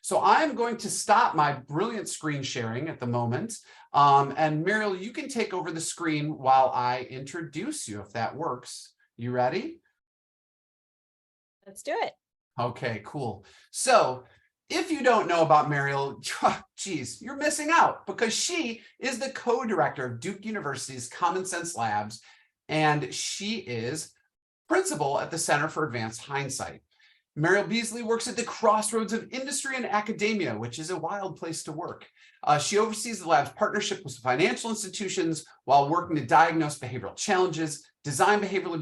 So I'm going to stop my brilliant screen sharing at the moment. And Mariel, you can take over the screen while I introduce you, if that works. You ready? Let's do it. Okay, cool. So if you don't know about Mariel, geez, you're missing out, because she is the co-director of Duke University's CommonCents Labs, and she is principal at the Center for Advanced Hindsight. Mariel Beasley works at the crossroads of industry and academia, which is a wild place to work. She oversees the lab's partnership with financial institutions while working to diagnose behavioral challenges, design behaviorally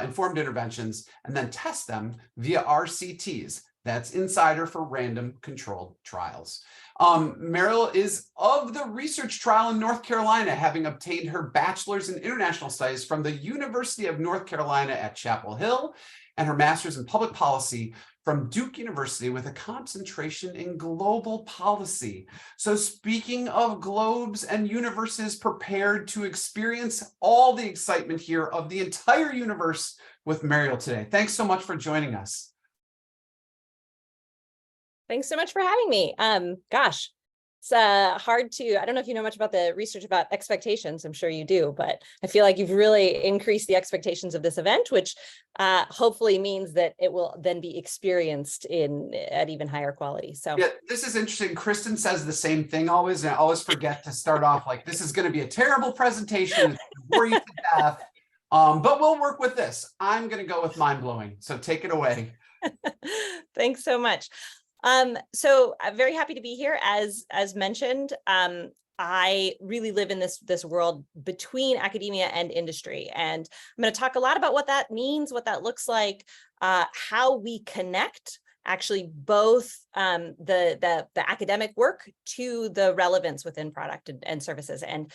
informed interventions, and then test them via RCTs. That's Insider for Random Controlled Trials. Mariel is of the research trial in North Carolina, having obtained her bachelor's in international studies from the University of North Carolina at Chapel Hill, and her master's in public policy from Duke University with a concentration in global policy. So speaking of globes and universes, prepared to experience all the excitement here of the entire universe with Mariel today. Thanks so much for joining us. Thanks so much for having me. Gosh, it's hard to, I don't know if you know much about the research about expectations. I'm sure you do, but I feel like you've really increased the expectations of this event, which hopefully means that it will then be experienced at even higher quality. So yeah, this is interesting. Kristen says the same thing always, and I always forget to start off like, this is going to be a terrible presentation. It's going to bore you to death. But we'll work with this. I'm going to go with mind-blowing. So take it away. Thanks so much. So I'm very happy to be here. As mentioned, I really live in this world between academia and industry, and I'm going to talk a lot about what that means, what that looks like, how we connect actually both the academic work to the relevance within product and services. And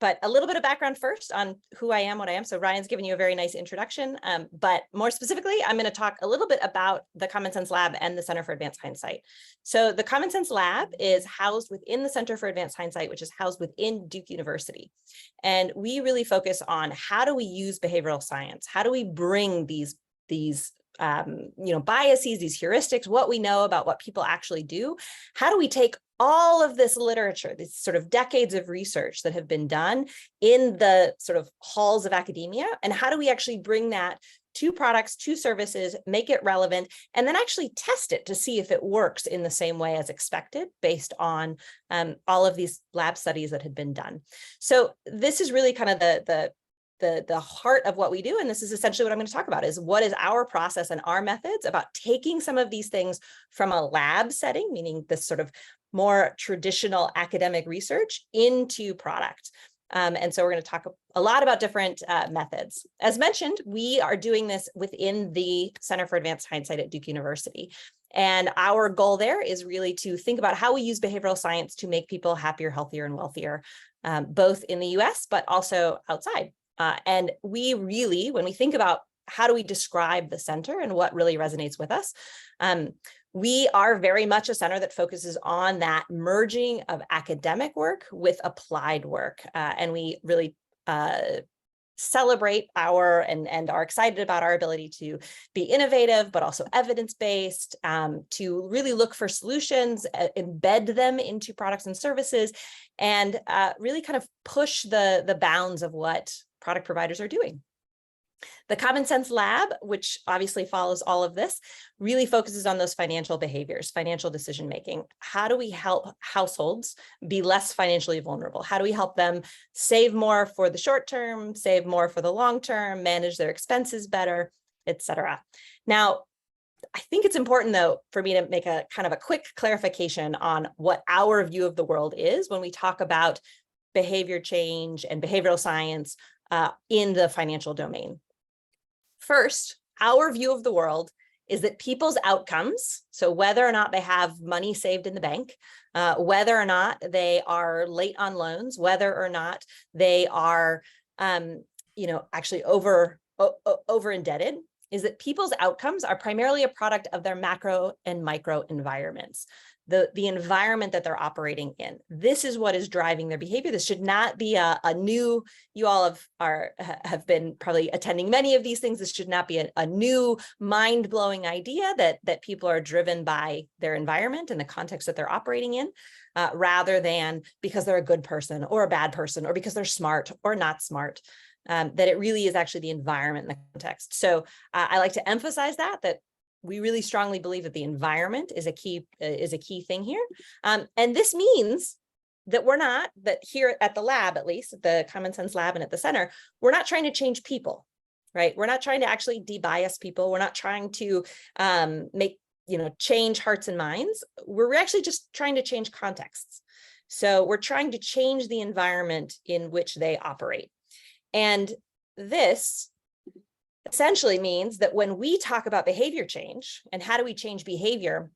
but a little bit of background first on who I am, what I am. So Ryan's given you a very nice introduction, but more specifically, I'm going to talk a little bit about the CommonCents Lab and the Center for Advanced Hindsight. So the CommonCents Lab is housed within the Center for Advanced Hindsight, which is housed within Duke University. And we really focus on how do we use behavioral science? How do we bring these biases, these heuristics, what we know about what people actually do? How do we take all of this literature, these sort of decades of research that have been done in the sort of halls of academia, and how do we actually bring that to products, to services, make it relevant, and then actually test it to see if it works in the same way as expected based on all of these lab studies that had been done. So this is really kind of the heart of what we do. And this is essentially what I'm going to talk about, is what is our process and our methods about taking some of these things from a lab setting, meaning this sort of more traditional academic research, into product. And so we're going to talk a lot about different methods. As mentioned, we are doing this within the Center for Advanced Hindsight at Duke University. And our goal there is really to think about how we use behavioral science to make people happier, healthier, and wealthier, both in the US, but also outside. And we really, when we think about how do we describe the center and what really resonates with us, we are very much a center that focuses on that merging of academic work with applied work. And we really celebrate and are excited about our ability to be innovative, but also evidence-based, to really look for solutions, embed them into products and services, and really kind of push the bounds of what product providers are doing. The CommonCents Lab, which obviously follows all of this, really focuses on those financial behaviors, financial decision-making. How do we help households be less financially vulnerable? How do we help them save more for the short term, save more for the long term, manage their expenses better, et cetera? Now, I think it's important, though, for me to make a kind of a quick clarification on what our view of the world is when we talk about behavior change and behavioral science in the financial domain. First, our view of the world is that people's outcomes, so whether or not they have money saved in the bank, whether or not they are late on loans, whether or not they are, actually over indebted, is that people's outcomes are primarily a product of their macro and micro environments, the environment that they're operating in. This is what is driving their behavior. This should not be a new, you all have been probably attending many of these things. This should not be a new mind-blowing idea that people are driven by their environment and the context that they're operating in, rather than because they're a good person or a bad person, or because they're smart or not smart. That it really is actually the environment and the context. So I like to emphasize that we really strongly believe that the environment is a key thing here. And this means that that here at the lab, at least at the CommonCents lab and at the center, we're not trying to change people, right? We're not trying to actually de-bias people. We're not trying to change hearts and minds. We're actually just trying to change contexts. So we're trying to change the environment in which they operate. And this essentially means that when we talk about behavior change and how do we change behavior,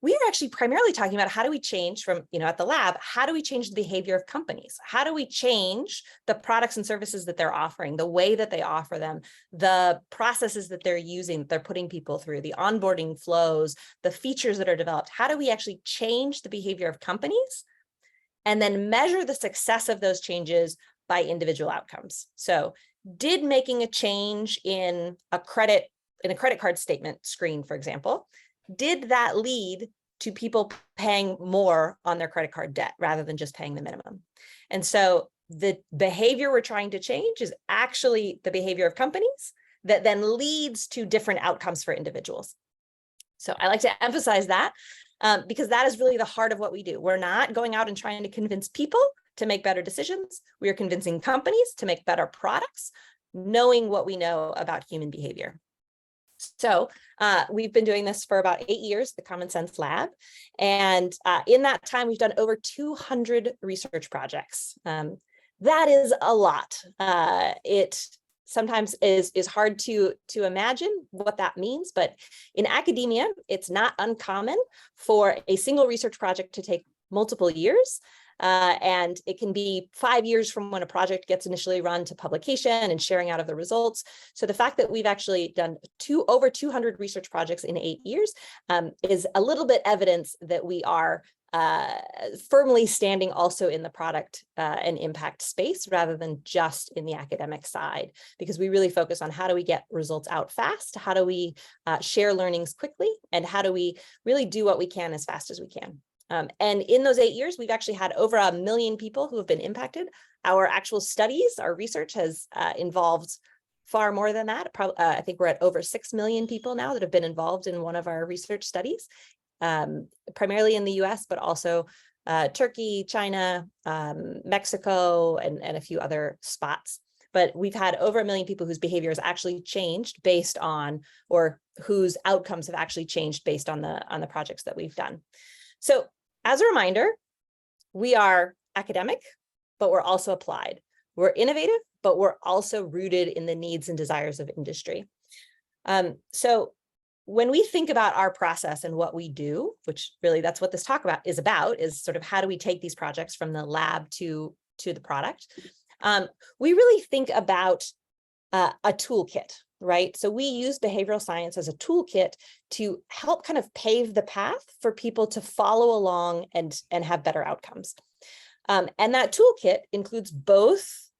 we are actually primarily talking about how do we change from, at the lab, how do we change the behavior of companies? How do we change the products and services that they're offering, the way that they offer them, the processes that they're using, that they're putting people through, the onboarding flows, the features that are developed? How do we actually change the behavior of companies and then measure the success of those changes by individual outcomes? So did making a change in a credit card statement screen, for example, did that lead to people paying more on their credit card debt rather than just paying the minimum? And so the behavior we're trying to change is actually the behavior of companies that then leads to different outcomes for individuals. So I like to emphasize that because that is really the heart of what we do. We're not going out and trying to convince people to make better decisions. We are convincing companies to make better products, knowing what we know about human behavior. So we've been doing this for about 8 years, the CommonCents Lab. And in that time, we've done over 200 research projects. That is a lot. It sometimes is hard to imagine what that means, but in academia, it's not uncommon for a single research project to take multiple years. And it can be 5 years from when a project gets initially run to publication and sharing out of the results. So the fact that we've actually done over 200 research projects in 8 years is a little bit evidence that we are firmly standing also in the product and impact space rather than just in the academic side, because we really focus on how do we get results out fast, how do we share learnings quickly, and how do we really do what we can as fast as we can. And in those 8 years, we've actually had over 1 million people who have been impacted. Our actual studies, our research has involved far more than that. I think we're at over 6 million people now that have been involved in one of our research studies, primarily in the US, but also Turkey, China, Mexico, and a few other spots. But we've had over 1 million people whose behavior has actually changed based on, or whose outcomes have actually changed based on the projects that we've done. So as a reminder, we are academic, but we're also applied. We're innovative, but we're also rooted in the needs and desires of industry. So when we think about our process and what we do, which really that's what this talk is sort of how do we take these projects from the lab to the product, we really think about a toolkit, right? So we use behavioral science as a toolkit to help kind of pave the path for people to follow along and have better outcomes. And that toolkit includes both,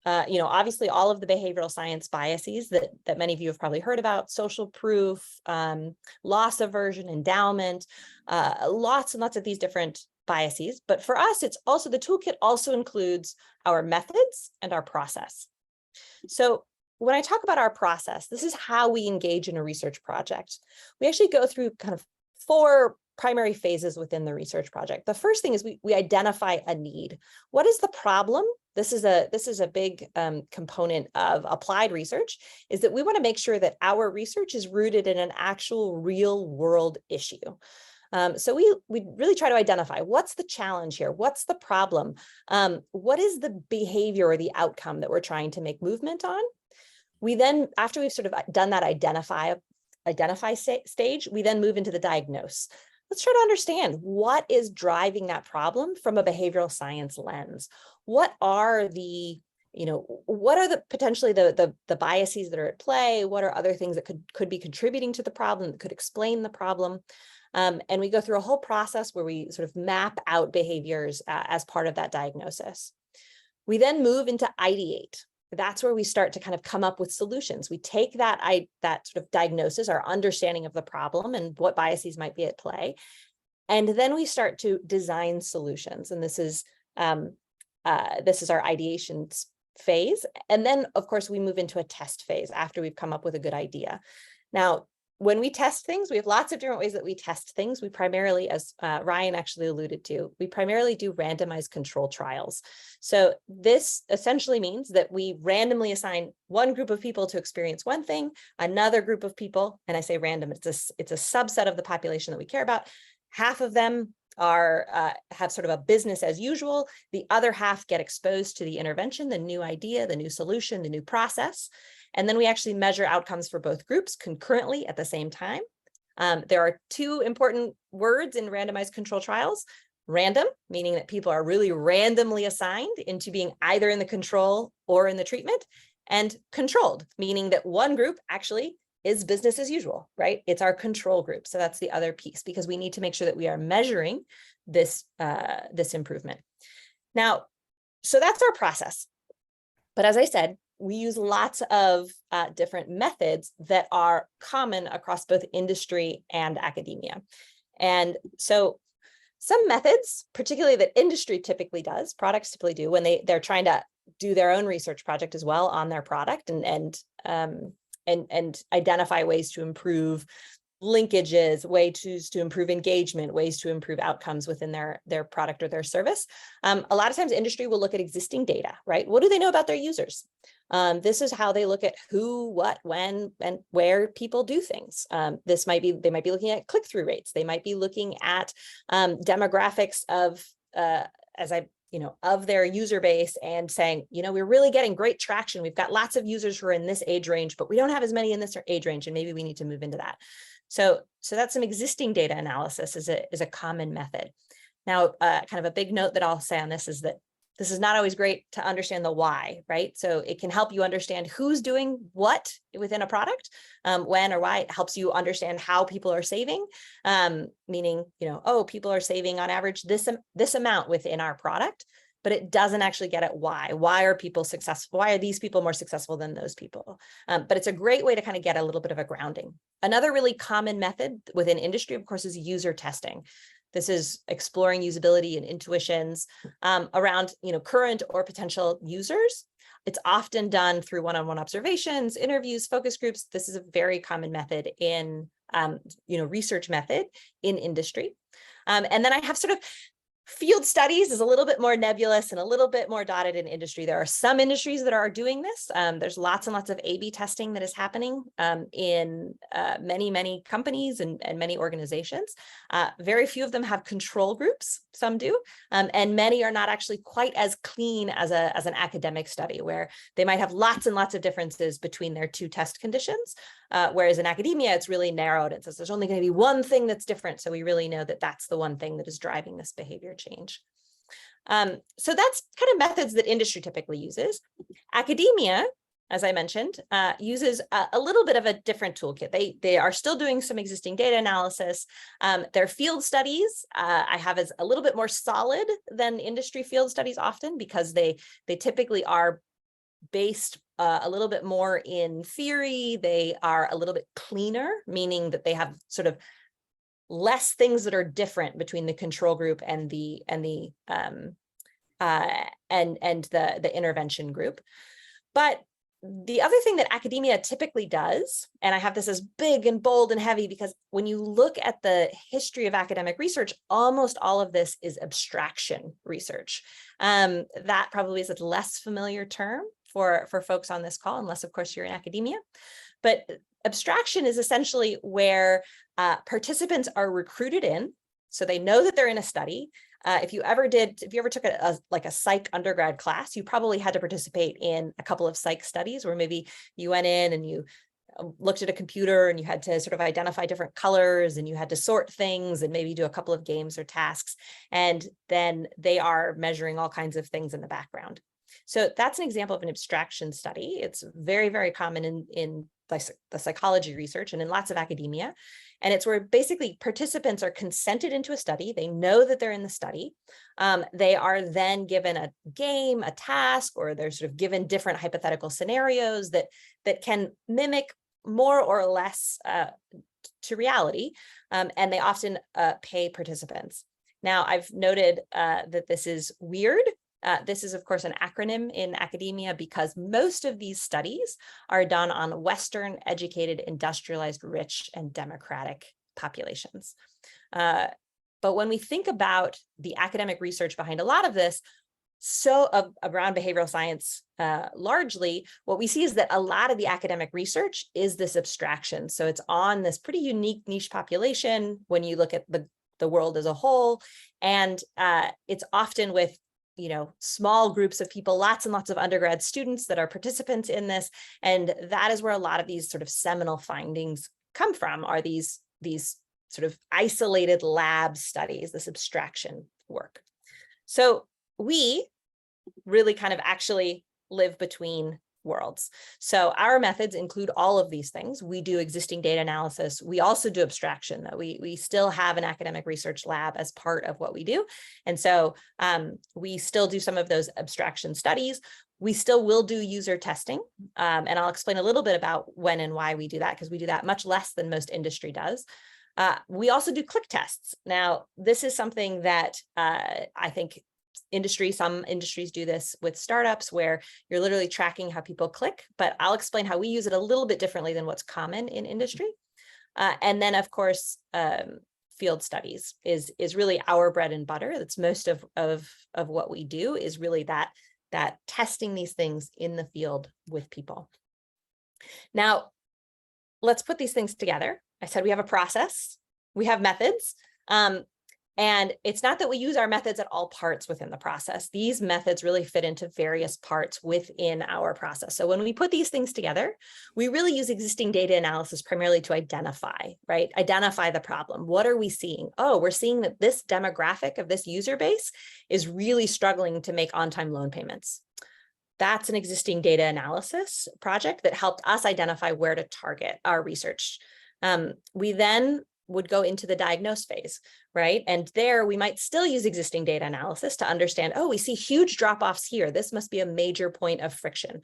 obviously all of the behavioral science biases that many of you have probably heard about: social proof, loss aversion, endowment, lots and lots of these different biases. But for us, it's also, the toolkit also includes our methods and our process. So when I talk about our process, this is how we engage in a research project. We actually go through kind of 4 primary phases within the research project. The first thing is we identify a need. What is the problem? This is a big component of applied research, is that we want to make sure that our research is rooted in an actual real world issue. So we really try to identify what's the challenge here, what's the problem, what is the behavior or the outcome that we're trying to make movement on. We then, after we've sort of done that identify stage, we then move into the diagnose. Let's try to understand what is driving that problem from a behavioral science lens. What are the what are the potentially the biases that are at play? What are other things that could be contributing to the problem, that could explain the problem? And we go through a whole process where we sort of map out behaviors as part of that diagnosis. We then move into ideate. That's where we start to kind of come up with solutions. We take that sort of diagnosis, our understanding of the problem and what biases might be at play, and then we start to design solutions. And this is our ideation phase. And then, of course, we move into a test phase after we've come up with a good idea. Now, when we test things, we have lots of different ways that we test things. We primarily, as Ryan actually alluded to, we primarily do randomized control trials. So this essentially means that we randomly assign one group of people to experience one thing, another group of people, and I say random, it's a subset of the population that we care about. Half of them have sort of a business as usual. The other half get exposed to the intervention, the new idea, the new solution, the new process. And then we actually measure outcomes for both groups concurrently at the same time. There are two important words in randomized control trials: random, meaning that people are really randomly assigned into being either in the control or in the treatment, and controlled, meaning that one group actually is business as usual, right? It's our control group. So that's the other piece, because we need to make sure that we are measuring this improvement. Now, so that's our process. But as I said, we use lots of different methods that are common across both industry and academia. And so some methods, particularly that industry typically does, products typically do when they're trying to do their own research project as well on their product and identify ways to improve linkages, ways to improve engagement, ways to improve outcomes within their product or their service. A lot of times industry will look at existing data, right? What do they know about their users? This is how they look at who, what, when, and where people do things. They might be looking at click-through rates. They might be looking at demographics of, of their user base and saying, we're really getting great traction. We've got lots of users who are in this age range, but we don't have as many in this age range, and maybe we need to move into that. So that's some existing data analysis is a common method. Now, kind of a big note that I'll say on this is that this is not always great to understand the why, right? So it can help you understand who's doing what within a product, when or why. It helps you understand how people are saving, meaning, people are saving on average this amount within our product, but it doesn't actually get at why. Why are people successful? Why are these people more successful than those people? But it's a great way to kind of get a little bit of a grounding. Another really common method within industry, of course, is user testing. This is exploring usability and intuitions around, current or potential users. It's often done through one-on-one observations, interviews, focus groups. This is a very common method in, research method in industry. And then I have sort of field studies is a little bit more nebulous and a little bit more dotted in industry. There are some industries that are doing this. There's lots and lots of A/B testing that is happening in many, many companies and many organizations. Very few of them have control groups. Some do, and many are not actually quite as clean as an academic study, where they might have lots and lots of differences between their two test conditions. Whereas in academia, it's really narrowed. It says there's only going to be one thing that's different. So we really know that that's the one thing that is driving this behavior change. So that's kind of methods that industry typically uses. Academia, as I mentioned, uses a little bit of a different toolkit. They are still doing some existing data analysis. Their field studies I have is a little bit more solid than industry field studies often, because they typically are based a little bit more in theory. They are a little bit cleaner, meaning that they have sort of less things that are different between the control group and the intervention group. But the other thing that academia typically does, and I have this as big and bold and heavy, because when you look at the history of academic research, almost all of this is abstraction research. That probably is a less familiar term for folks on this call, unless, of course, you're in academia. But abstraction is essentially where participants are recruited in, so they know that they're in a study. If you ever took a psych undergrad class, you probably had to participate in a couple of psych studies where maybe you went in and you looked at a computer and you had to sort of identify different colors and you had to sort things and maybe do a couple of games or tasks. And then they are measuring all kinds of things in the background. So that's an example of an abstraction study. It's very, very common in the psychology research and in lots of academia. And it's where basically participants are consented into a study. They know that they're in the study. They are then given a game, a task, or they're sort of given different hypothetical scenarios that can mimic more or less to reality. And they often pay participants. Now, I've noted that this is weird. This is, of course, an acronym in academia because most of these studies are done on Western, educated, industrialized, rich, and democratic populations. But when we think about the academic research behind a lot of this, around behavioral science largely, what we see is that a lot of the academic research is this abstraction. So it's on this pretty unique niche population when you look at the world as a whole. And it's often with small groups of people, lots and lots of undergrad students that are participants in this. And that is where a lot of these sort of seminal findings come from, are these sort of isolated lab studies, this abstraction work. So we really kind of actually live between worlds. So our methods include all of these things. We do existing data analysis. We also do abstraction, though. We still have an academic research lab as part of what we do. And so we still do some of those abstraction studies. We still will do user testing. And I'll explain a little bit about when and why we do that, because we do that much less than most industry does. We also do click tests. Now, this is something that I think some industries do this with startups where you're literally tracking how people click, but I'll explain how we use it a little bit differently than what's common in industry. And then, of course, field studies is really our bread and butter. That's most of what we do, is really that testing these things in the field with people. Now, let's put these things together. I said we have a process, we have methods. And it's not that we use our methods at all parts within the process. These methods really fit into various parts within our process. So when we put these things together, we really use existing data analysis primarily to identify the problem. What are we seeing? Oh, we're seeing that this demographic of this user base is really struggling to make on-time loan payments. That's an existing data analysis project that helped us identify where to target our research. We then would go into the diagnose phase, right? And there we might still use existing data analysis to understand, oh, we see huge drop-offs here. This must be a major point of friction.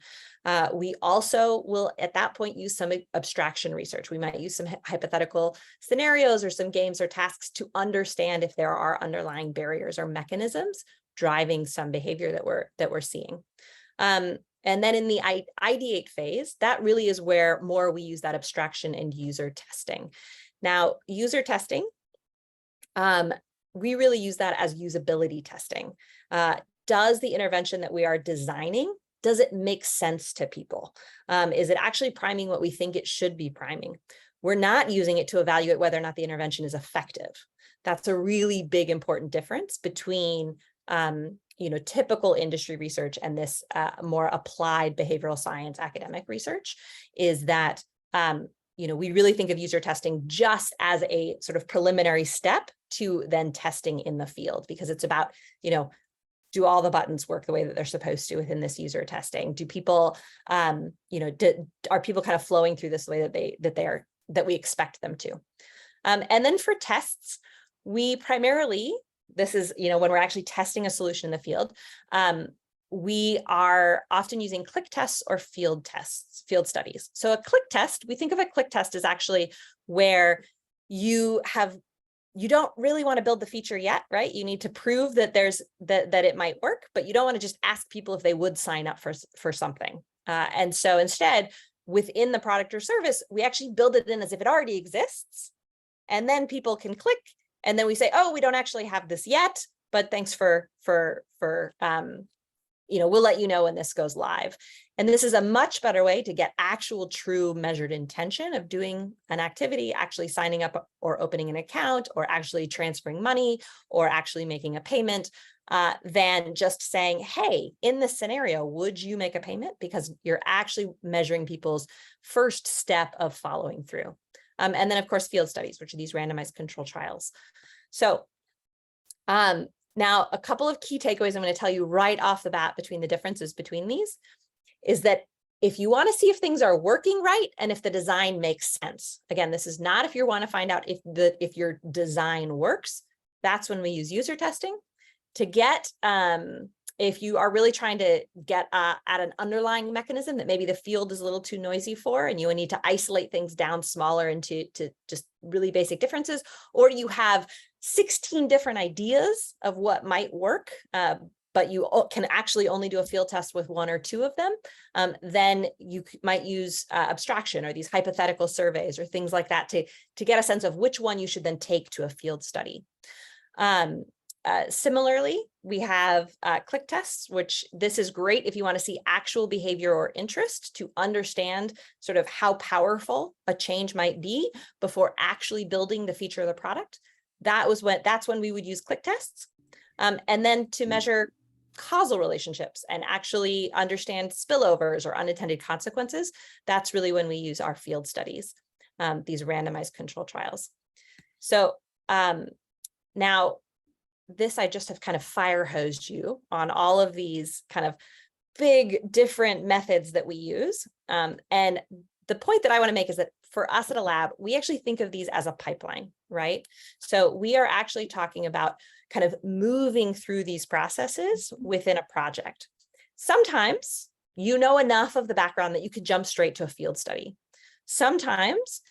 We also will, at that point, use some abstraction research. We might use some hypothetical scenarios or some games or tasks to understand if there are underlying barriers or mechanisms driving some behavior that we're seeing. And then in the ideate phase, that really is where more we use that abstraction and user testing. Now, user testing, we really use that as usability testing. Does the intervention that we are designing, does it make sense to people? Is it actually priming what we think it should be priming? We're not using it to evaluate whether or not the intervention is effective. That's a really big, important difference between typical industry research and this more applied behavioral science academic research, is that we really think of user testing just as a sort of preliminary step to then testing in the field, because it's about, do all the buttons work the way that they're supposed to within this user testing? Do people, are people kind of flowing through this the way that we expect them to? And then for tests, we primarily, this is, when we're actually testing a solution in the field, we are often using click tests or field studies. So a click test, we think of a click test as actually where you don't really want to build the feature yet, right? You need to prove that that it might work, but you don't want to just ask people if they would sign up for something. And so instead, within the product or service, we actually build it in as if it already exists, and then people can click, and then we say, oh, we don't actually have this yet, but thanks for we'll let you know when this goes live. And this is a much better way to get actual true measured intention of doing an activity, actually signing up or opening an account, or actually transferring money, or actually making a payment, than just saying, hey, in this scenario, would you make a payment? Because you're actually measuring people's first step of following through. And then, of course, field studies, which are these randomized control trials. So Now, a couple of key takeaways I'm going to tell you right off the bat between the differences between these is that if you want to see if things are working right and if the design makes sense, again, this is not if you want to find out if your design works, that's when we use user testing. To get, if you are really trying to get at an underlying mechanism that maybe the field is a little too noisy for, and you need to isolate things down smaller into just really basic differences, or you have 16 different ideas of what might work, but you can actually only do a field test with 1 or 2 of them, then you might use abstraction or these hypothetical surveys or things like that to get a sense of which one you should then take to a field study. Similarly, we have click tests, which this is great if you want to see actual behavior or interest to understand sort of how powerful a change might be before actually building the feature of the product. That's when we would use click tests. And then to measure causal relationships and actually understand spillovers or unintended consequences, that's really when we use our field studies, these randomized control trials. So now, this I just have kind of fire hosed you on all of these kind of big different methods that we use. And the point that I want to make is that for us at a lab, we actually think of these as a pipeline, right? So we are actually talking about kind of moving through these processes within a project. Sometimes you know enough of the background that you could jump straight to a field study. Sometimes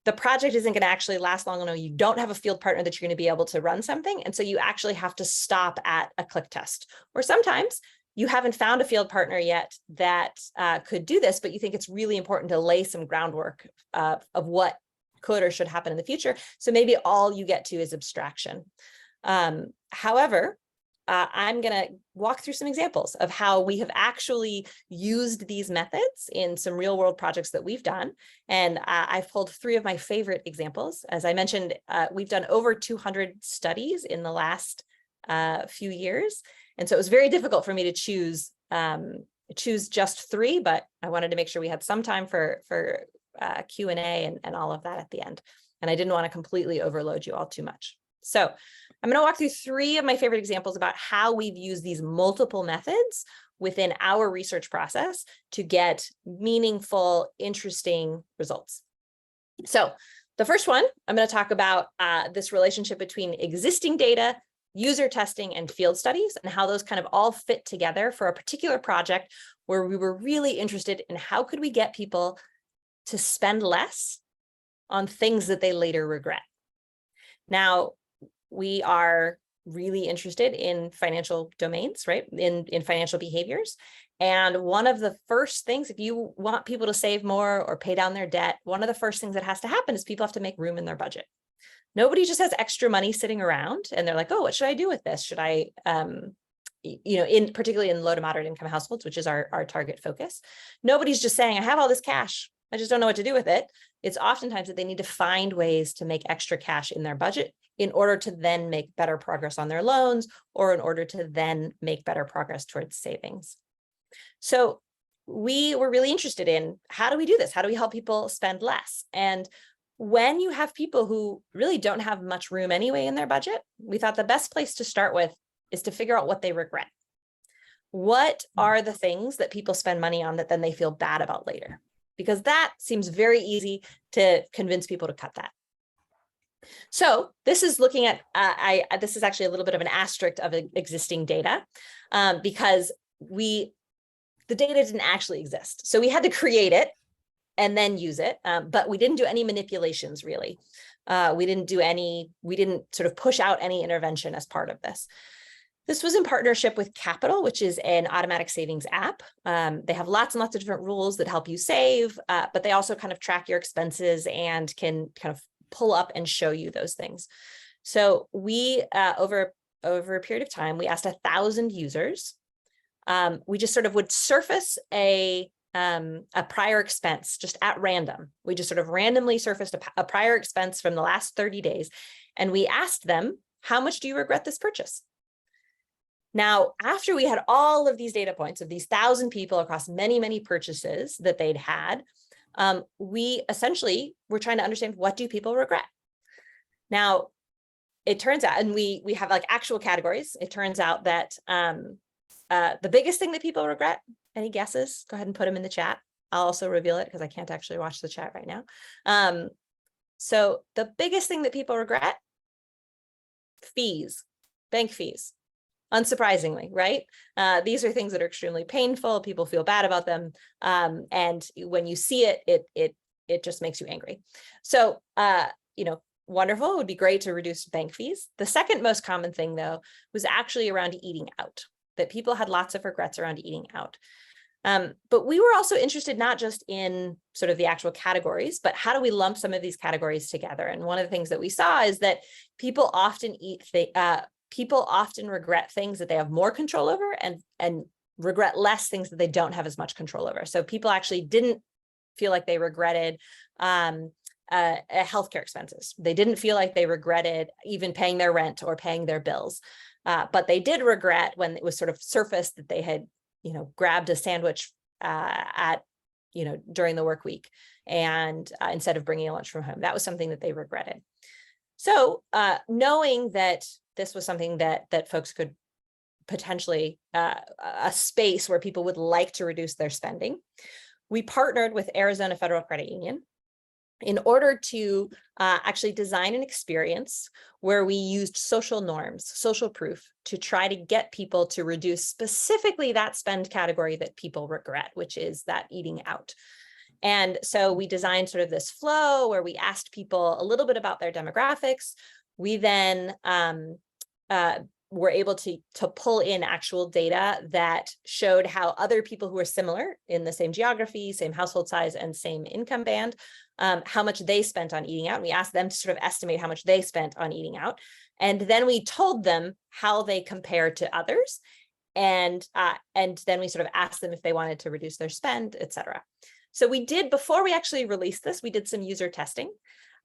the project isn't going to actually last long enough. You don't have a field partner that you're going to be able to run something. And so you actually have to stop at a click test. Or sometimes you haven't found a field partner yet that could do this, but you think it's really important to lay some groundwork of what could or should happen in the future. So maybe all you get to is abstraction. However, I'm going to walk through some examples of how we have actually used these methods in some real world projects that we've done. And I've pulled 3 of my favorite examples. As I mentioned, we've done over 200 studies in the last few years. And so it was very difficult for me to choose just 3, but I wanted to make sure we had some time for Q&A and all of that at the end. And I didn't want to completely overload you all too much. So I'm going to walk through 3 of my favorite examples about how we've used these multiple methods within our research process to get meaningful, interesting results. So the first one, I'm going to talk about this relationship between existing data, user testing, and field studies, and how those kind of all fit together for a particular project where we were really interested in how could we get people to spend less on things that they later regret. Now, we are really interested in financial domains, right? In financial behaviors. And one of the first things, if you want people to save more or pay down their debt, one of the first things that has to happen is people have to make room in their budget. Nobody just has extra money sitting around and they're like, oh, what should I do with this? Should I, particularly in low to moderate income households, which is our target focus, nobody's just saying, I have all this cash, I just don't know what to do with it. It's oftentimes that they need to find ways to make extra cash in their budget in order to then make better progress on their loans, or in order to then make better progress towards savings. So we were really interested in, how do we do this? How do we help people spend less? And when you have people who really don't have much room anyway in their budget, we thought the best place to start with is to figure out what they regret. What are the things that people spend money on that then they feel bad about later? Because that seems very easy to convince people to cut that. So this is looking at, this is actually a little bit of an asterisk of existing data, because the data didn't actually exist. So we had to create it and then use it, but we didn't do any manipulations really. We didn't sort of push out any intervention as part of this. This was in partnership with Capital, which is an automatic savings app. They have lots and lots of different rules that help you save, but they also kind of track your expenses and can kind of pull up and show you those things. So we, over a period of time, we asked 1,000 users. We just sort of would surface a prior expense just at random. We just sort of randomly surfaced a prior expense from the last 30 days. And we asked them, how much do you regret this purchase? Now, after we had all of these data points of these 1,000 people across many, many purchases that they'd had, we essentially were trying to understand, what do people regret? Now, it turns out, and we have like actual categories. It turns out that the biggest thing that people regret, any guesses? Go ahead and put them in the chat. I'll also reveal it because I can't actually watch the chat right now. So the biggest thing that people regret, fees, bank fees. Unsurprisingly, right? These are things that are extremely painful. People feel bad about them. And when you see it, it just makes you angry. So, wonderful. It would be great to reduce bank fees. The second most common thing, though, was actually around eating out, that people had lots of regrets around eating out. But we were also interested not just in sort of the actual categories, but how do we lump some of these categories together? And one of the things that we saw is that people often regret things that they have more control over and regret less things that they don't have as much control over. So people actually didn't feel like they regretted healthcare expenses. They didn't feel like they regretted even paying their rent or paying their bills. But they did regret when it was sort of surfaced that they had, grabbed a sandwich during the work week and instead of bringing a lunch from home. That was something that they regretted. So knowing that this was something that folks could potentially, a space where people would like to reduce their spending, we partnered with Arizona Federal Credit Union in order to actually design an experience where we used social norms, social proof, to try to get people to reduce specifically that spend category that people regret, which is that eating out. And so we designed sort of this flow where we asked people a little bit about their demographics. We then were able to pull in actual data that showed how other people who are similar in the same geography, same household size, and same income band, how much they spent on eating out. And we asked them to sort of estimate how much they spent on eating out. And then we told them how they compare to others. And then we sort of asked them if they wanted to reduce their spend, et cetera. So we did, before we actually released this, we did some user testing.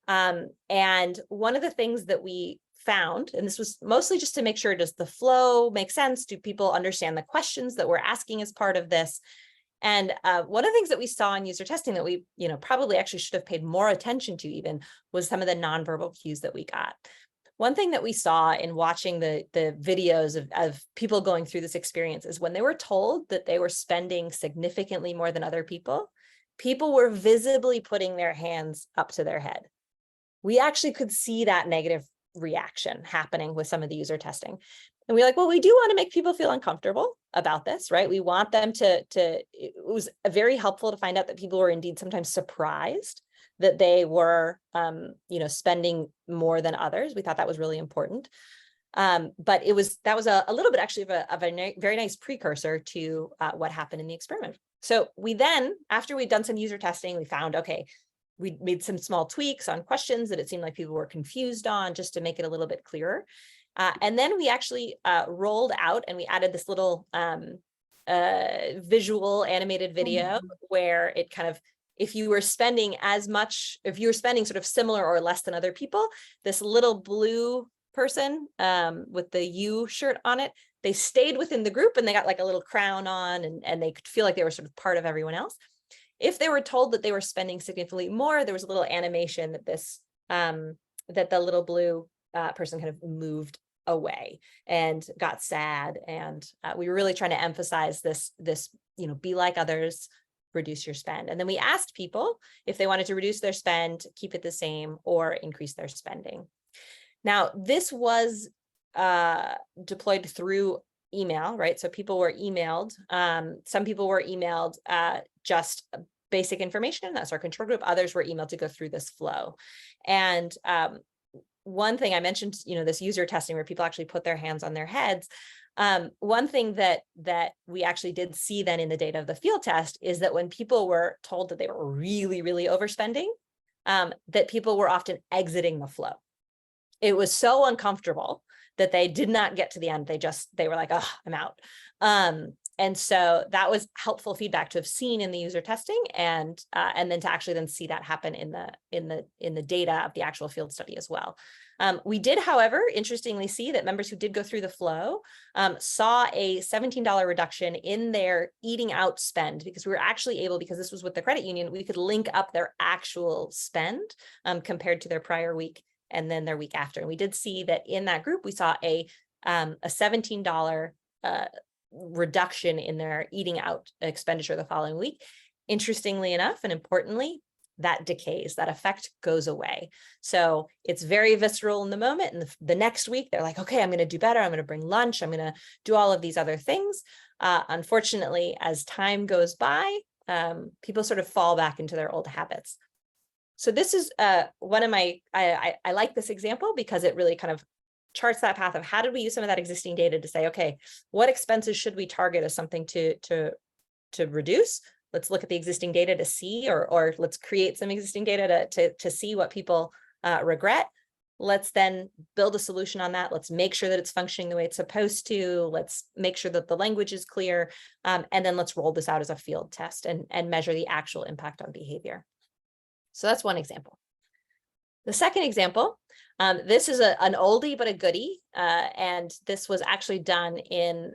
And one of the things that we found, and this was mostly just to make sure, does the flow make sense? Do people understand the questions that we're asking as part of this? And one of the things that we saw in user testing that we, probably actually should have paid more attention to even, was some of the nonverbal cues that we got. One thing that we saw in watching the videos of people going through this experience is when they were told that they were spending significantly more than other people, people were visibly putting their hands up to their head. We actually could see that negative reaction happening with some of the user testing. And we're like, well, we do want to make people feel uncomfortable about this, right? We want them it was very helpful to find out that people were indeed sometimes surprised that they were, spending more than others. We thought that was really important. But that was a little bit actually of a very nice precursor to what happened in the experiment. So we then, after we'd done some user testing, we found, okay, we made some small tweaks on questions that it seemed like people were confused on, just to make it a little bit clearer. And then we actually rolled out and we added this little visual animated video where it kind of, if you were spending sort of similar or less than other people, this little blue person with the U shirt on it, they stayed within the group and they got like a little crown on and they could feel like they were sort of part of everyone else. If they were told that they were spending significantly more, there was a little animation that that the little blue person kind of moved away and got sad. And we were really trying to emphasize this, be like others, reduce your spend. And then we asked people if they wanted to reduce their spend, keep it the same, or increase their spending. Now, this was deployed through email, right? So people were emailed. Some people were emailed just basic information. That's our control group. Others were emailed to go through this flow. And one thing I mentioned, this user testing where people actually put their hands on their heads. One thing that we actually did see then in the data of the field test is that when people were told that they were really, really overspending, that people were often exiting the flow. It was so uncomfortable that they did not get to the end. They were like, oh, I'm out. And so that was helpful feedback to have seen in the user testing and then to actually then see that happen in the data of the actual field study as well. We did, however, interestingly see that members who did go through the flow saw a $17 reduction in their eating out spend, because we were actually able, because this was with the credit union, we could link up their actual spend compared to their prior week and then their week after. And we did see that in that group, we saw a $17 reduction in their eating out expenditure the following week. Interestingly enough, and importantly, that decays, that effect goes away. So it's very visceral in the moment. And the next week, they're like, okay, I'm going to do better. I'm going to bring lunch. I'm going to do all of these other things. Unfortunately, as time goes by, people sort of fall back into their old habits. So this is one of my, I like this example because it really kind of charts that path of how did we use some of that existing data to say, okay, what expenses should we target as something to reduce? Let's look at the existing data to see, or let's create some existing data to see what people regret. Let's then build a solution on that. Let's make sure that it's functioning the way it's supposed to. Let's make sure that the language is clear. And then let's roll this out as a field test and measure the actual impact on behavior. So that's one example. The second example, this is an oldie but a goodie, and this was actually done in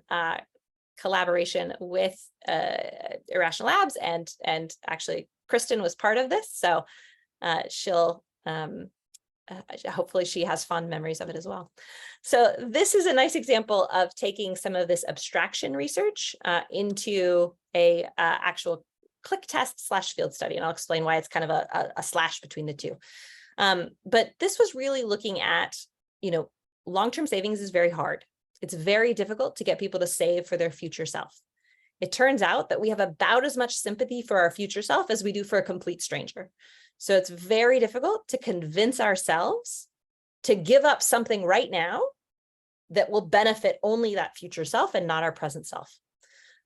collaboration with Irrational Labs, and actually Kristen was part of this, so she'll hopefully she has fond memories of it as well. So this is a nice example of taking some of this abstraction research into a actual click test / field study, and I'll explain why it's kind of a slash between the two. But this was really looking at, long-term savings is very hard. It's very difficult to get people to save for their future self. It turns out that we have about as much sympathy for our future self as we do for a complete stranger. So it's very difficult to convince ourselves to give up something right now that will benefit only that future self and not our present self.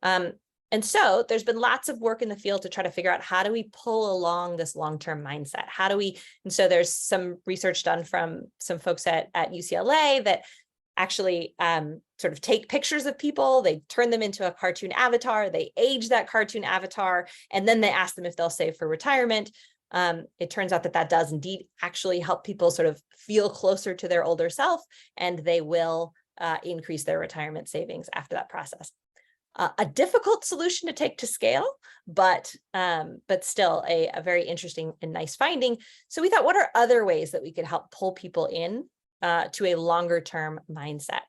And so there's been lots of work in the field to try to figure out how do we pull along this long-term mindset? And so there's some research done from some folks at UCLA that actually sort of take pictures of people, they turn them into a cartoon avatar, they age that cartoon avatar, and then they ask them if they'll save for retirement. It turns out that does indeed actually help people sort of feel closer to their older self, and they will increase their retirement savings after that process. A difficult solution to take to scale, but still a very interesting and nice finding. So we thought, what are other ways that we could help pull people in to a longer term mindset?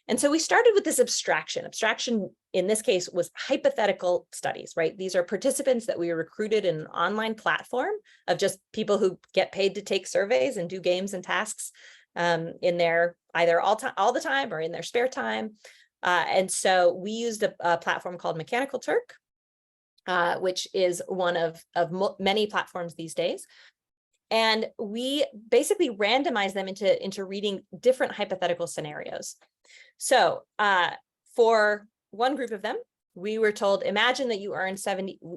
And so we started with this abstraction. Abstraction in this case was hypothetical studies, right? These are participants that we recruited in an online platform of just people who get paid to take surveys and do games and tasks in their either all the time or in their spare time. And so we used a platform called Mechanical Turk, which is one of many platforms these days. And we basically randomized them into reading different hypothetical scenarios. So for one group of them, we were told, imagine that you earn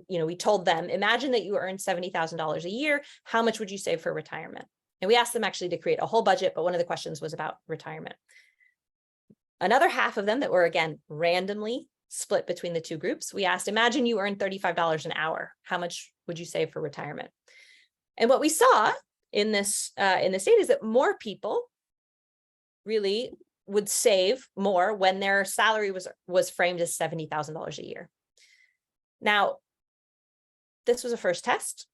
we told them, imagine that you earn $70,000 a year. How much would you save for retirement? And we asked them actually to create a whole budget, but one of the questions was about retirement. Another half of them that were, again, randomly split between the two groups, we asked, imagine you earn $35 an hour. How much would you save for retirement? And what we saw in this data is that more people really would save more when their salary was framed as $70,000 a year. Now, this was a first test.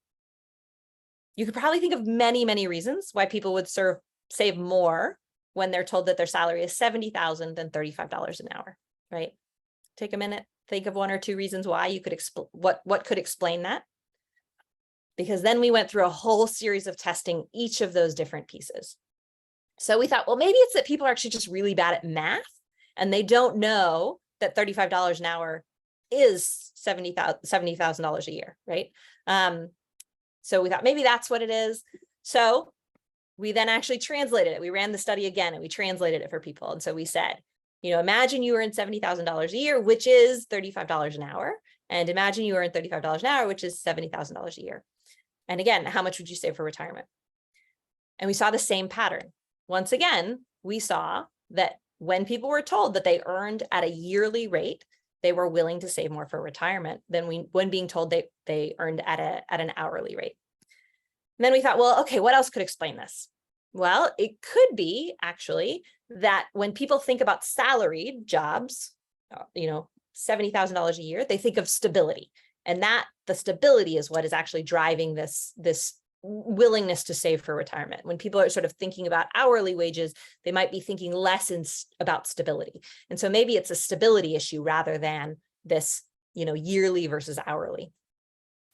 You could probably think of many, many reasons why people would save more when they're told that their salary is $70,000 than $35 an hour, right? Take a minute, think of one or two reasons why you could what could explain that. Because then we went through a whole series of testing each of those different pieces. So we thought, well, maybe it's that people are actually just really bad at math and they don't know that $35 an hour is $70,000 a year, right? So we thought maybe that's what it is. So we then actually translated it. We ran the study again and we translated it for people. And so we said, imagine you earn $70,000 a year, which is $35 an hour. And imagine you earn $35 an hour, which is $70,000 a year. And again, how much would you save for retirement? And we saw the same pattern. Once again, we saw that when people were told that they earned at a yearly rate, they were willing to save more for retirement than when being told they earned at an hourly rate. And then we thought, well, okay, what else could explain this? Well, it could be actually that when people think about salaried jobs, $70,000 a year, they think of stability, and that the stability is what is actually driving this willingness to save for retirement. When people are sort of thinking about hourly wages, they might be thinking less about stability. And so maybe it's a stability issue rather than this, yearly versus hourly.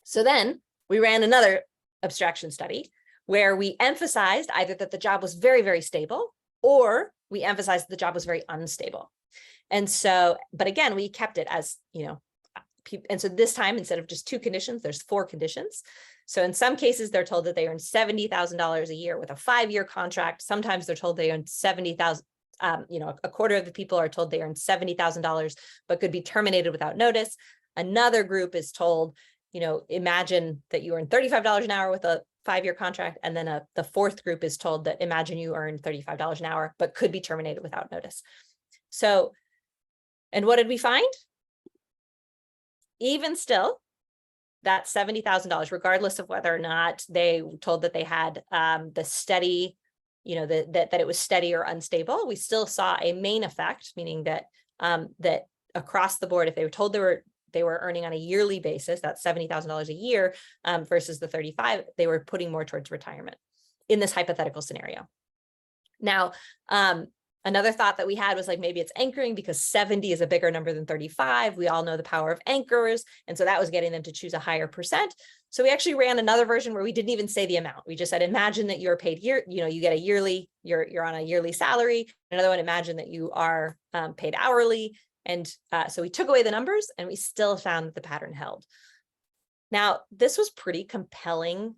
So then we ran another abstraction study where we emphasized either that the job was very, very stable, or we emphasized the job was very unstable. And so, but again, we kept it as, and so this time, instead of just 2 conditions, there's 4 conditions. So in some cases, they're told that they earn $70,000 a year with a 5-year contract. Sometimes they're told they earn $70,000. A quarter of the people are told they earn $70,000, but could be terminated without notice. Another group is told, imagine that you earn $35 an hour with a 5-year contract. And then the fourth group is told that imagine you earn $35 an hour, but could be terminated without notice. So, and what did we find? Even still, that $70,000, regardless of whether or not they told that they had the steady, that it was steady or unstable, we still saw a main effect, meaning that that across the board, if they were told they were earning on a yearly basis, that's $70,000 a year versus the 35, they were putting more towards retirement in this hypothetical scenario. Now, another thought that we had was like, maybe it's anchoring because 70 is a bigger number than 35. We all know the power of anchors. And so that was getting them to choose a higher percent. So we actually ran another version where we didn't even say the amount. We just said, imagine that you're paid you get a yearly, you're on a yearly salary. Another one, imagine that you are paid hourly. And so we took away the numbers and we still found that the pattern held. Now, this was pretty compelling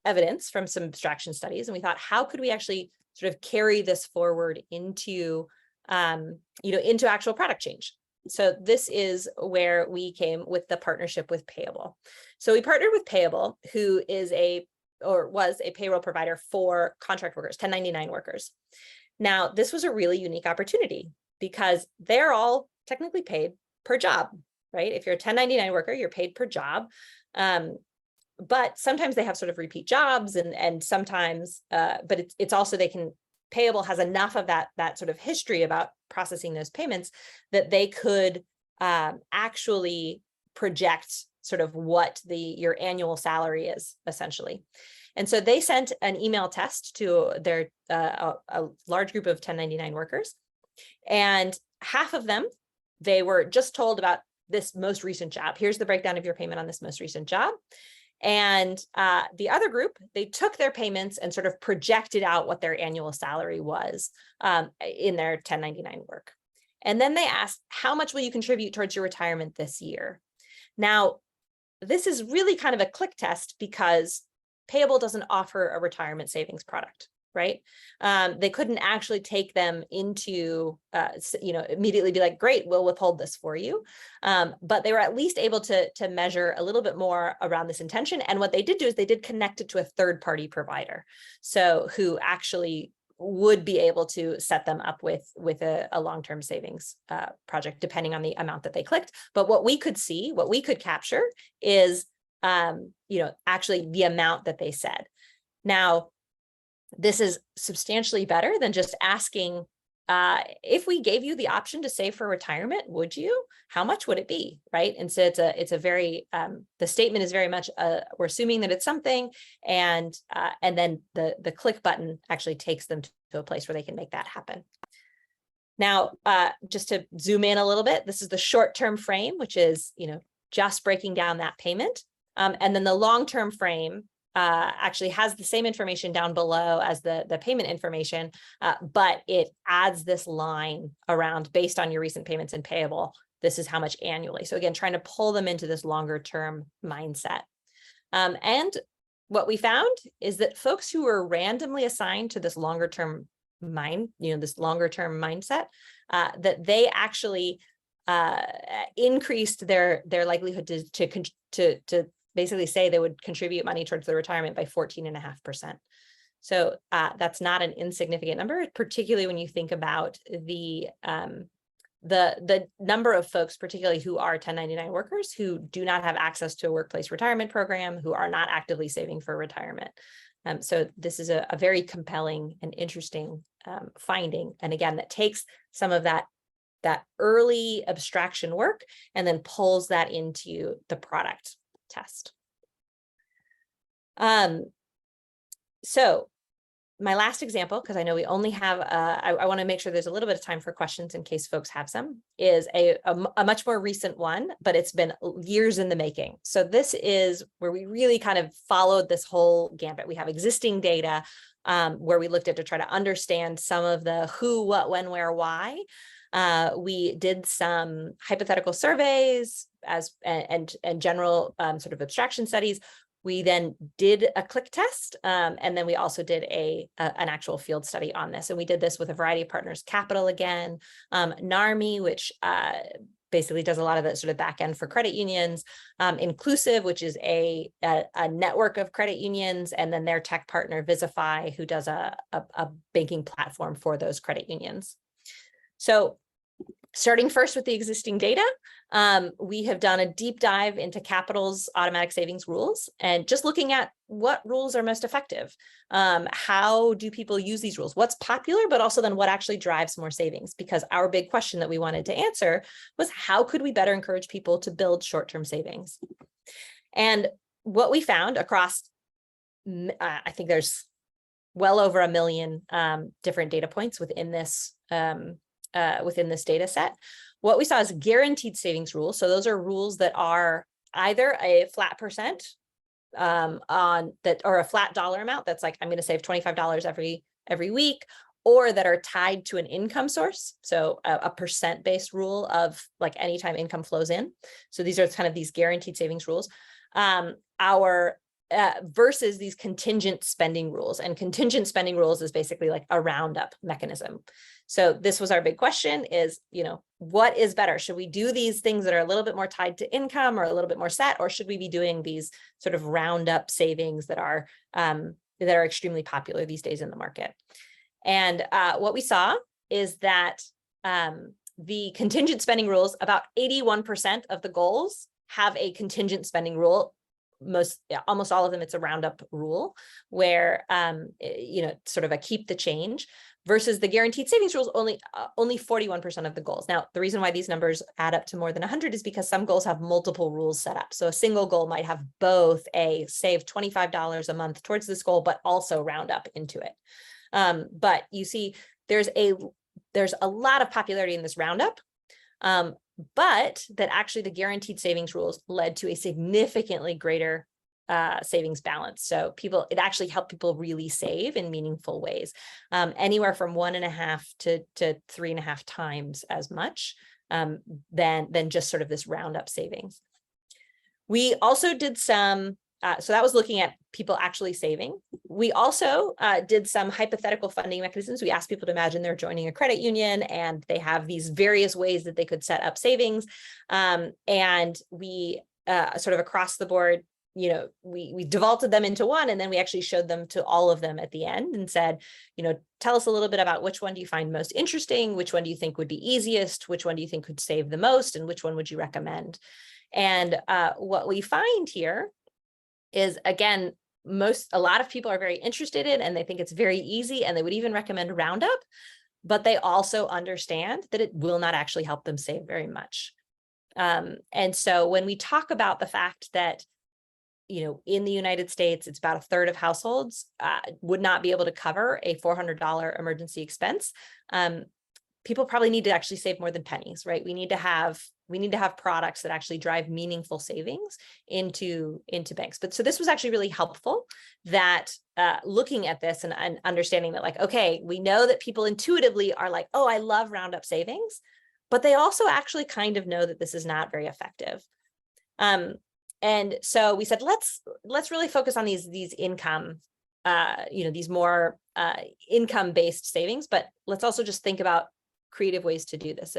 evidence from some abstraction studies. And we thought, how could we actually sort of carry this forward into, into actual product change? So this is where we came with the partnership with Payable. So we partnered with Payable, who is was a payroll provider for contract workers, 1099 workers. Now, this was a really unique opportunity because they're all technically paid per job, right? If you're a 1099 worker, you're paid per job. But sometimes they have sort of repeat jobs and sometimes, but it's also Payable has enough of that sort of history about processing those payments that they could actually project sort of what your annual salary is essentially. And so they sent an email test to their a large group of 1099 workers, and half of them, they were just told about this most recent job. Here's the breakdown of your payment on this most recent job. And the other group, they took their payments and sort of projected out what their annual salary was in their 1099 work. And then they asked, how much will you contribute towards your retirement this year? Now, this is really kind of a click test because Payable doesn't offer a retirement savings product, right? They couldn't actually take them into, immediately be like, great, we'll withhold this for you. But they were at least able to measure a little bit more around this intention. And what they did do is they did connect it to a third-party provider. So who actually would be able to set them up with a long-term savings project, depending on the amount that they clicked. But what we could see, what we could capture is, actually the amount that they said. Now, this is substantially better than just asking, if we gave you the option to save for retirement, would you? How much would it be, right? And so it's a very, the statement is very much, we're assuming that it's something, and then the click button actually takes them to a place where they can make that happen. Now, just to zoom in a little bit, this is the short-term frame, which is, just breaking down that payment. And then the long-term frame actually has the same information down below as the payment information, but it adds this line around based on your recent payments and Payable. This is how much annually. So again, trying to pull them into this longer term mindset. And what we found is that folks who were randomly assigned to this longer term this longer term mindset, that they actually increased their likelihood to basically say they would contribute money towards their retirement by 14.5%. So that's not an insignificant number, particularly when you think about the number of folks, particularly who are 1099 workers, who do not have access to a workplace retirement program, who are not actively saving for retirement. So this is a very compelling and interesting finding. And again, that takes some of that early abstraction work and then pulls that into the product test. So my last example, because I know we only have, I want to make sure there's a little bit of time for questions in case folks have some, is a much more recent one, but it's been years in the making. So this is where we really kind of followed this whole gambit. We have existing data where we looked at to try to understand some of the who, what, when, where, why. We did some hypothetical surveys and general sort of abstraction studies. We then did a click test, and then we also did an actual field study on this. And we did this with a variety of partners, Capital again, NARMI, which basically does a lot of the sort of back end for credit unions, Inclusive, which is a network of credit unions, and then their tech partner, Visify, who does a banking platform for those credit unions. So starting first with the existing data, we have done a deep dive into Capital's automatic savings rules and just looking at what rules are most effective. How do people use these rules? What's popular, but also then what actually drives more savings? Because our big question that we wanted to answer was how could we better encourage people to build short-term savings? And what we found across, I think there's well over 1 million different data points within this data set. What we saw is guaranteed savings rules. So those are rules that are either a flat percent on that, or a flat dollar amount that's like, I'm going to save $25 every week, or that are tied to an income source. So a percent-based rule of like anytime income flows in. So these are kind of these guaranteed savings rules. Versus these contingent spending rules. And contingent spending rules is basically like a roundup mechanism. So this was our big question is, what is better? Should we do these things that are a little bit more tied to income or a little bit more set, or should we be doing these sort of roundup savings that are extremely popular these days in the market? And what we saw is that the contingent spending rules, about 81% of the goals have a contingent spending rule. Almost all of them, it's a roundup rule where, sort of a keep the change, versus the guaranteed savings rules, only 41% of the goals. Now, the reason why these numbers add up to more than 100 is because some goals have multiple rules set up. So a single goal might have both a save $25 a month towards this goal, but also round up into it. But you see, there's a lot of popularity in this roundup. But that actually the guaranteed savings rules led to a significantly greater savings balance. So it actually helped people really save in meaningful ways, anywhere from 1.5 to 3.5 times as much than just sort of this roundup savings. We also did some, so that was looking at people actually saving. We also did some hypothetical funding mechanisms. We asked people to imagine they're joining a credit union and they have these various ways that they could set up savings. And we sort of across the board, we defaulted them into one, and then we actually showed them to all of them at the end and said, tell us a little bit about which one do you find most interesting, which one do you think would be easiest, which one do you think could save the most, and which one would you recommend? And what we find here is, again, a lot of people are very interested in, and they think it's very easy, and they would even recommend Roundup, but they also understand that it will not actually help them save very much. And so when we talk about the fact that, in the United States, it's about 1/3 of households would not be able to cover a $400 emergency expense, people probably need to actually save more than pennies, right? We need to have products that actually drive meaningful savings into banks. But so this was actually really helpful, that looking at this and understanding that, like, okay, we know that people intuitively are like, oh, I love Roundup savings, but they also actually kind of know that this is not very effective. And so we said, let's really focus on these income, these more income-based savings, but let's also just think about creative ways to do this.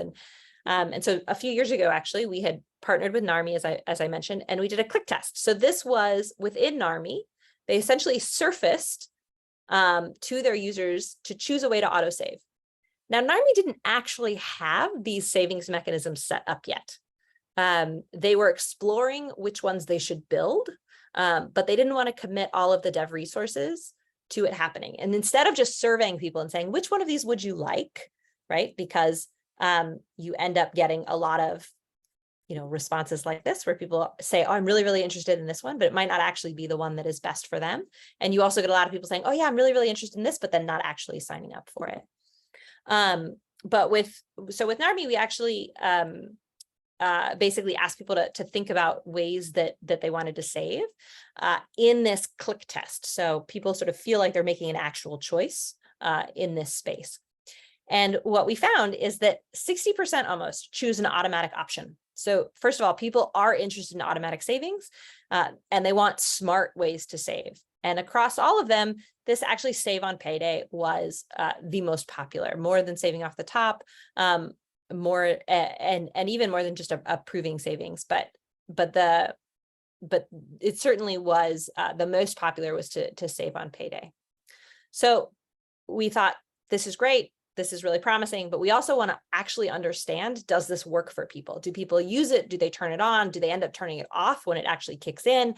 And so a few years ago, actually, we had partnered with NARMI, as I mentioned, and we did a click test. So this was within NARMI. They essentially surfaced to their users to choose a way to autosave. Now, NARMI didn't actually have these savings mechanisms set up yet. They were exploring which ones they should build, but they didn't want to commit all of the dev resources to it happening. And instead of just surveying people and saying, which one of these would you like, right? Because you end up getting a lot of responses like this, where people say, oh, I'm really, really interested in this one, but it might not actually be the one that is best for them. And you also get a lot of people saying, oh yeah, I'm really, really interested in this, but then not actually signing up for it. But with NARMI, we actually basically asked people to think about ways that they wanted to save in this click test. So people sort of feel like they're making an actual choice in this space. And what we found is that 60% almost choose an automatic option. So first of all, people are interested in automatic savings and they want smart ways to save. And across all of them, this actually save on payday was the most popular, more than saving off the top, more and even more than just approving savings. But it certainly was the most popular was to save on payday. So we thought, this is great. This is really promising, but we also want to actually understand, does this work for people? Do people use it? Do they turn it on? Do they end up turning it off when it actually kicks in?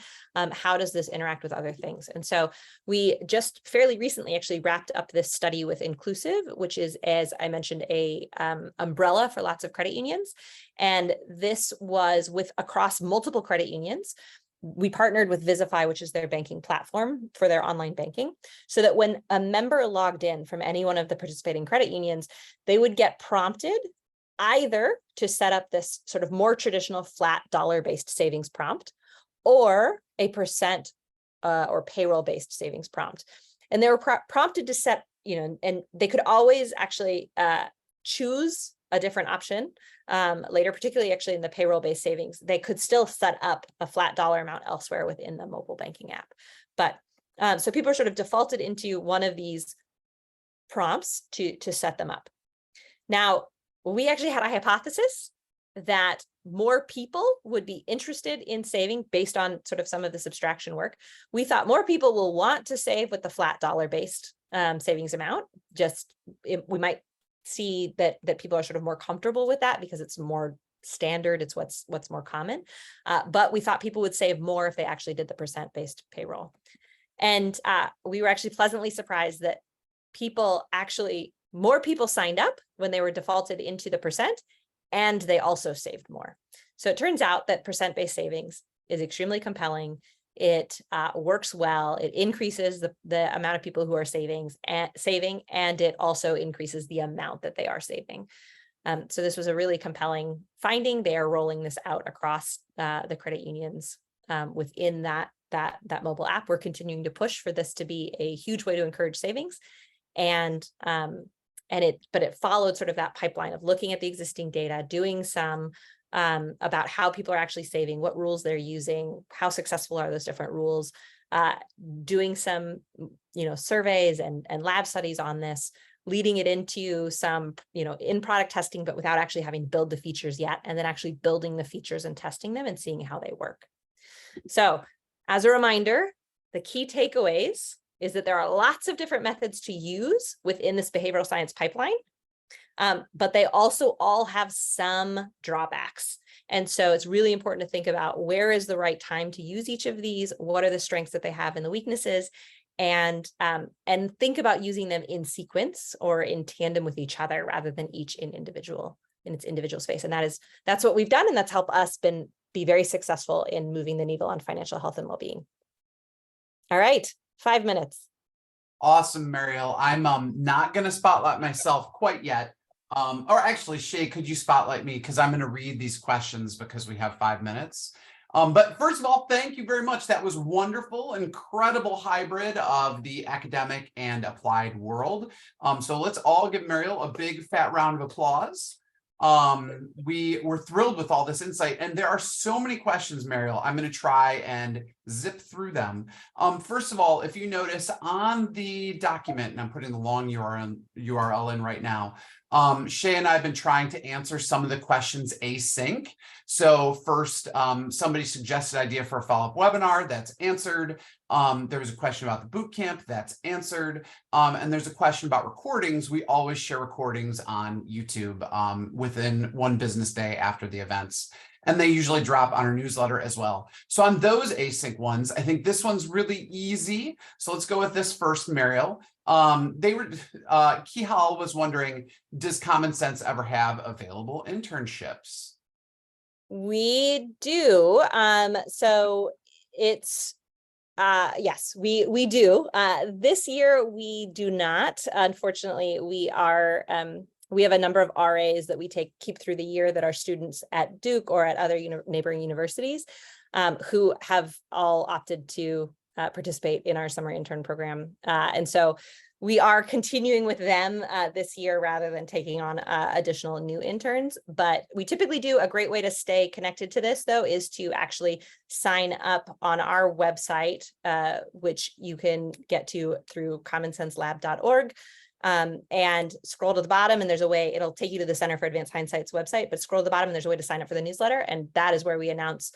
How does this interact with other things? And so we just fairly recently actually wrapped up this study with Inclusive, which is, as I mentioned, a umbrella for lots of credit unions. And this was across multiple credit unions. We partnered with Visify, which is their banking platform for their online banking, so that when a member logged in from any one of the participating credit unions, they would get prompted either to set up this sort of more traditional flat dollar-based savings prompt or a percent or payroll-based savings prompt. And they were prompted to set, and they could always actually choose a different option later, particularly actually in the payroll-based savings. They could still set up a flat dollar amount elsewhere within the mobile banking app. But so people are sort of defaulted into one of these prompts to set them up. Now, we actually had a hypothesis that more people would be interested in saving based on sort of some of this abstraction work. We thought more people will want to save with the flat dollar-based savings amount. We might see that people are sort of more comfortable with that because it's more standard, it's what's more common. But we thought people would save more if they actually did the percent-based payroll. And we were actually pleasantly surprised that more people signed up when they were defaulted into the percent, and they also saved more. So it turns out that percent-based savings is extremely compelling. It works well. It increases the amount of people who are saving, and it also increases the amount that they are saving. So this was a really compelling finding. They are rolling this out across the credit unions within that mobile app. We're continuing to push for this to be a huge way to encourage savings, but it followed sort of that pipeline of looking at the existing data, doing some about how people are actually saving, what rules they're using, how successful are those different rules, doing some, surveys and lab studies on this, leading it into some, in-product testing, but without actually having to build the features yet, and then actually building the features and testing them and seeing how they work. So as a reminder, the key takeaways is that there are lots of different methods to use within this behavioral science pipeline. But they also all have some drawbacks. And so it's really important to think about where is the right time to use each of these, what are the strengths that they have and the weaknesses, and think about using them in sequence or in tandem with each other rather than each in its individual space. And that's what we've done, and that's helped us be very successful in moving the needle on financial health and well-being. All right, 5 minutes. Awesome, Mariel. I'm not going to spotlight myself quite yet. Or actually, Shay, could you spotlight me? Because I'm going to read these questions because we have 5 minutes. But first of all, thank you very much. That was wonderful, incredible hybrid of the academic and applied world. So let's all give Mariel a big fat round of applause. We were thrilled with all this insight, and there are so many questions, Mariel. I'm going to try and zip through them. First of all, if you notice on the document, and I'm putting the long URL in right now, Shay and I have been trying to answer some of the questions async. So first, somebody suggested idea for a follow-up webinar, that's answered. There was a question about the boot camp, that's answered. And there's a question about recordings. We always share recordings on YouTube within 1 business day after the events. And they usually drop on our newsletter as well. So on those async ones, I think this one's really easy. So let's go with this first, Mariel. Kihal was wondering, does CommonCents ever have available internships? We do. So it's yes, we do. This year we do not. Unfortunately, we have a number of RAs that we keep through the year that are students at Duke or at other neighboring universities who have all opted to participate in our summer intern program. And so we are continuing with them this year rather than taking on additional new interns. But we typically do. A great way to stay connected to this, though, is to actually sign up on our website, which you can get to through commonsenselab.org. And scroll to the bottom, and there's a way, it'll take you to the Center for Advanced Hindsight's website, but scroll to the bottom and there's a way to sign up for the newsletter. And that is where we announce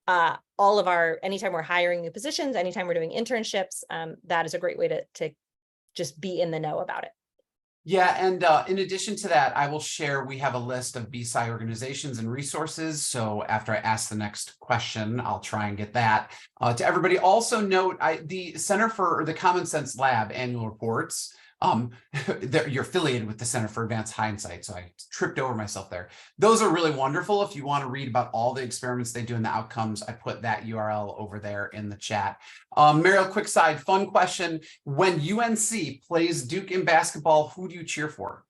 all of anytime we're hiring new positions, anytime we're doing internships, that is a great way to just be in the know about it. Yeah, and in addition to that, I will share, we have a list of BSci organizations and resources. So after I ask the next question, I'll try and get that to everybody. Also note, the Center for the CommonCents Lab annual reports, you're affiliated with the Center for Advanced Hindsight, so I tripped over myself there. Those are really wonderful. If you want to read about all the experiments they do and the outcomes, I put that URL over there in the chat. Mariel, quick side, fun question. When UNC plays Duke in basketball, who do you cheer for?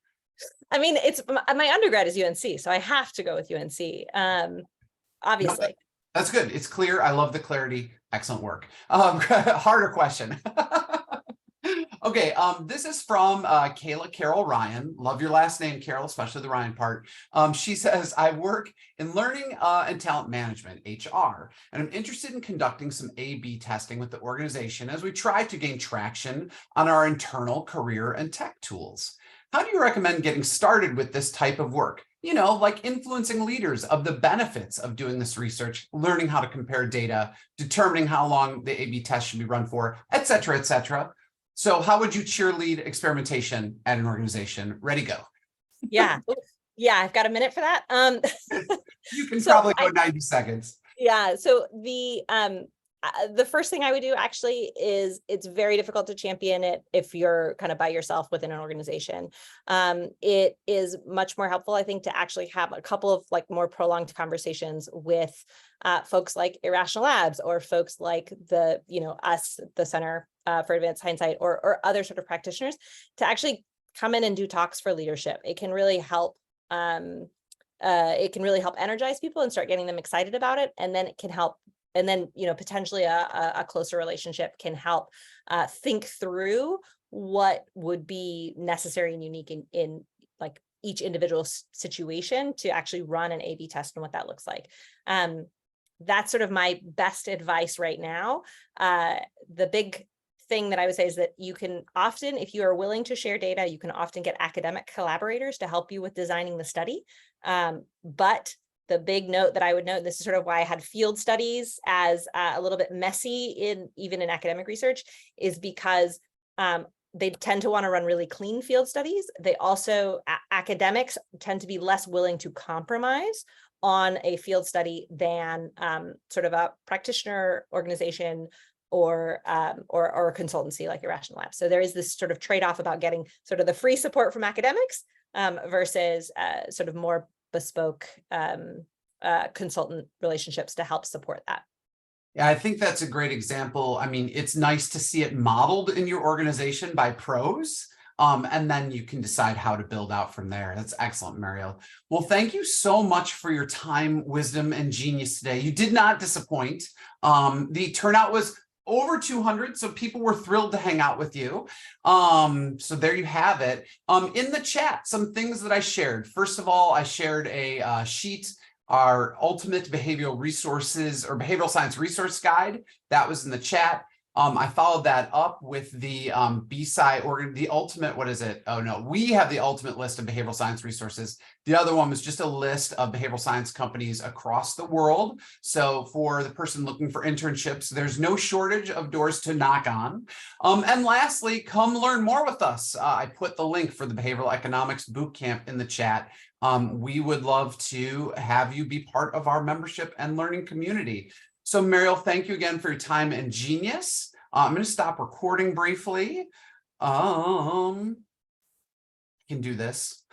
I mean, it's my undergrad is UNC, so I have to go with UNC, obviously. No, that's good. It's clear. I love the clarity. Excellent work. Harder question. Okay, this is from Kayla Carol Ryan. Love your last name, Carol, especially the Ryan part. She says, I work in learning and talent management, HR, and I'm interested in conducting some A/B testing with the organization as we try to gain traction on our internal career and tech tools. How do you recommend getting started with this type of work? You know, like influencing leaders of the benefits of doing this research, learning how to compare data, determining how long the A/B test should be run for, et cetera, et cetera. So how would you cheerlead experimentation at an organization? Ready, go. Yeah. Yeah, I've got a minute for that. You can probably go 90 seconds. Yeah. So the first thing I would do actually is, it's very difficult to champion it if you're kind of by yourself within an organization. It is much more helpful, I think, to actually have a couple of like more prolonged conversations with folks like Irrational Labs or folks like us, the Center for Advanced Hindsight, or other sort of practitioners, to actually come in and do talks for leadership. It can really help. It can really help energize people and start getting them excited about it, and then it can help. And then, potentially a closer relationship can help think through what would be necessary and unique in like each individual situation to actually run an A/B test and what that looks like. That's sort of my best advice right now. The big thing that I would say is that you can often, if you are willing to share data, you can often get academic collaborators to help you with designing the study. But the big note that I would note, this is sort of why I had field studies as a little bit messy even in academic research, is because they tend to want to run really clean field studies. They also, academics tend to be less willing to compromise on a field study than sort of a practitioner organization or a consultancy like Irrational Labs. So there is this sort of trade-off about getting sort of the free support from academics versus sort of more bespoke consultant relationships to help support that. Yeah, I think that's a great example. I mean, it's nice to see it modeled in your organization by pros, and then you can decide how to build out from there. That's excellent, Mariel. Well, thank you so much for your time, wisdom, and genius today. You did not disappoint. The turnout was over 200, so people were thrilled to hang out with you. So there you have it. In the chat, some things that I shared. First of all, I shared a sheet, our ultimate behavioral resources or behavioral science resource guide. That was in the chat. I followed that up with the BSci or the ultimate, what is it? Oh no, we have the ultimate list of behavioral science resources. The other one was just a list of behavioral science companies across the world. So for the person looking for internships, there's no shortage of doors to knock on. And lastly, come learn more with us. I put the link for the Behavioral Economics Bootcamp in the chat. We would love to have you be part of our membership and learning community. So Mariel, thank you again for your time and genius. I'm going to stop recording briefly. I can do this.